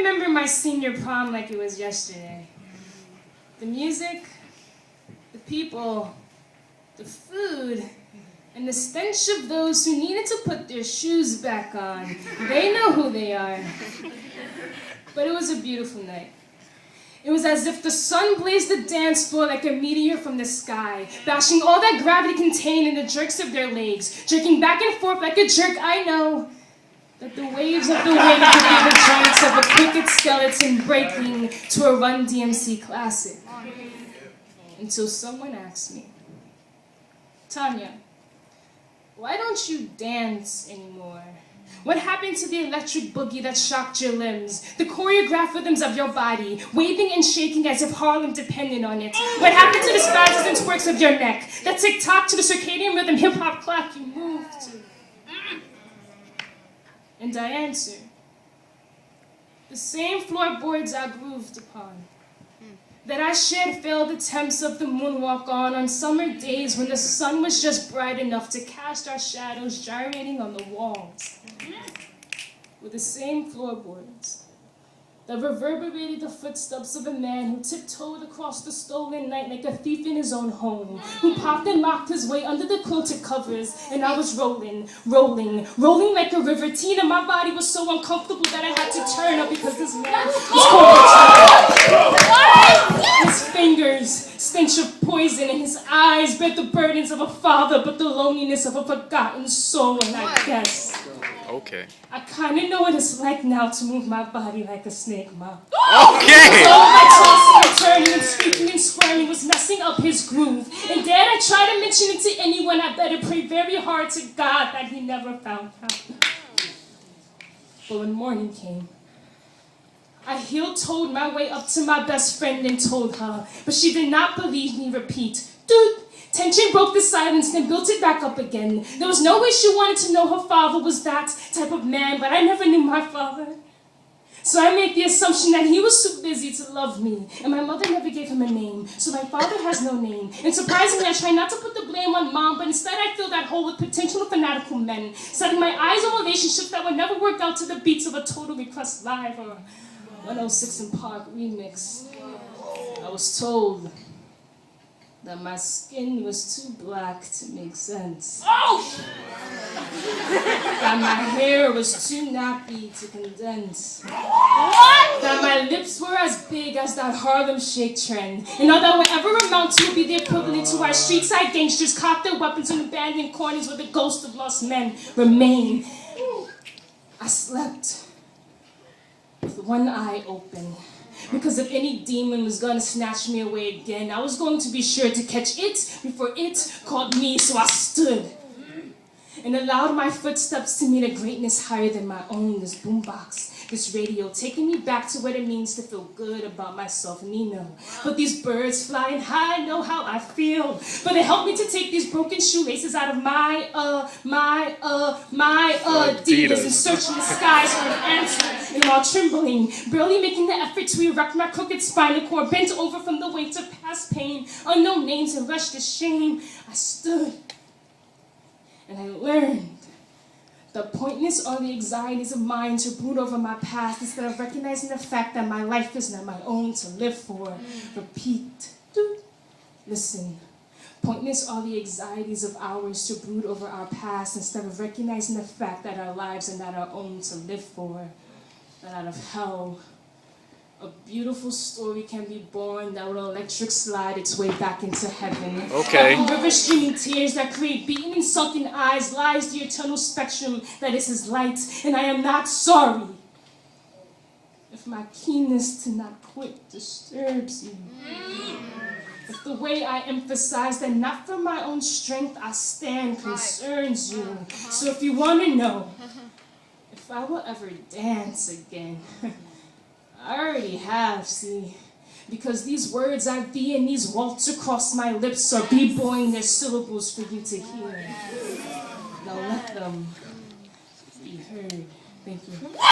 remember my senior prom like it was yesterday. The music, the people, the food, and the stench of those who needed to put their shoes back on. They know who they are. But it was a beautiful night. It was as if the sun blazed the dance floor like a meteor from the sky, bashing all that gravity contained in the jerks of their legs, jerking back and forth like a jerk. I know that the waves of the wind could be the joints of a cricket skeleton breaking to a Run DMC classic. Until someone asked me, Tonya, why don't you dance anymore? What happened to the electric boogie that shocked your limbs? The choreographed rhythms of your body, waving and shaking as if Harlem depended on it? What happened to the spasms and twerks of your neck? That tick-tock to the circadian rhythm hip-hop clock you moved to? And I answer, the same floorboards I grooved upon, that I shared failed attempts of the moonwalk on summer days when the sun was just bright enough to cast our shadows gyrating on the walls, with the same floorboards that reverberated the footsteps of a man who tiptoed across the stolen night like a thief in his own home, who popped and locked his way under the quilted covers, and I was rolling like a river. Tina, my body was so uncomfortable that I had to turn up because this man was cold. His fingers stench of poison, and his eyes bear the burdens of a father, but the loneliness of a forgotten soul, and I guess okay. I kind of know what it's like now to move my body like a snake, Ma. Okay! All my tossing and turning and squeaking and squirming was messing up his groove. And dare I try to mention it to anyone, I better pray very hard to God that he never found out. But when morning came, I heel-toed my way up to my best friend and told her, but she did not believe me. Repeat, dude. Tension broke the silence, then built it back up again. There was no way she wanted to know her father was that type of man, but I never knew my father. So I made the assumption that he was too busy to love me, and my mother never gave him a name, so my father has no name. And surprisingly, I try not to put the blame on Mom, but instead I fill that hole with potential fanatical men, setting my eyes on relationships that would never work out to the beats of a Total Request Live or 106 in Park remix. I was told that my skin was too black to make sense. Oh! That my hair was too nappy to condense. What? That my lips were as big as that Harlem Shake trend. And all that would ever amount to would be the equivalent to why street-side gangsters cock their weapons in abandoned corners where the ghosts of lost men remain. I slept with one eye open. Because if any demon was going to snatch me away again, I was going to be sure to catch it before it caught me. So I stood and allowed my footsteps to meet a greatness higher than my own. This boombox, this radio, taking me back to what it means to feel good about myself, Nino. But these birds flying high know how I feel. But they helped me to take these broken shoelaces out of my Adidas and searching the skies for an answer. And while trembling, barely making the effort to erect my crooked spinal cord, bent over from the weight of past pain, unknown names and rushed to shame, I stood and I learned the pointless are the anxieties of mine to brood over my past instead of recognizing the fact that my life is not my own to live for. Repeat. Listen. Pointless are the anxieties of ours to brood over our past instead of recognizing the fact that our lives are not our own to live for. That out of hell, a beautiful story can be born that will electric slide its way back into heaven. Okay. Like river streaming tears that create beaten and sunken eyes lies the eternal spectrum that is his light. And I am not sorry if my keenness to not quit disturbs you. If the way I emphasize that not for my own strength I stand concerns you. So if you want to know if I will ever dance again, I already have, see, because these words I be and these waltz across my lips are b-boying their syllables for you to hear. Now let them be heard. Thank you.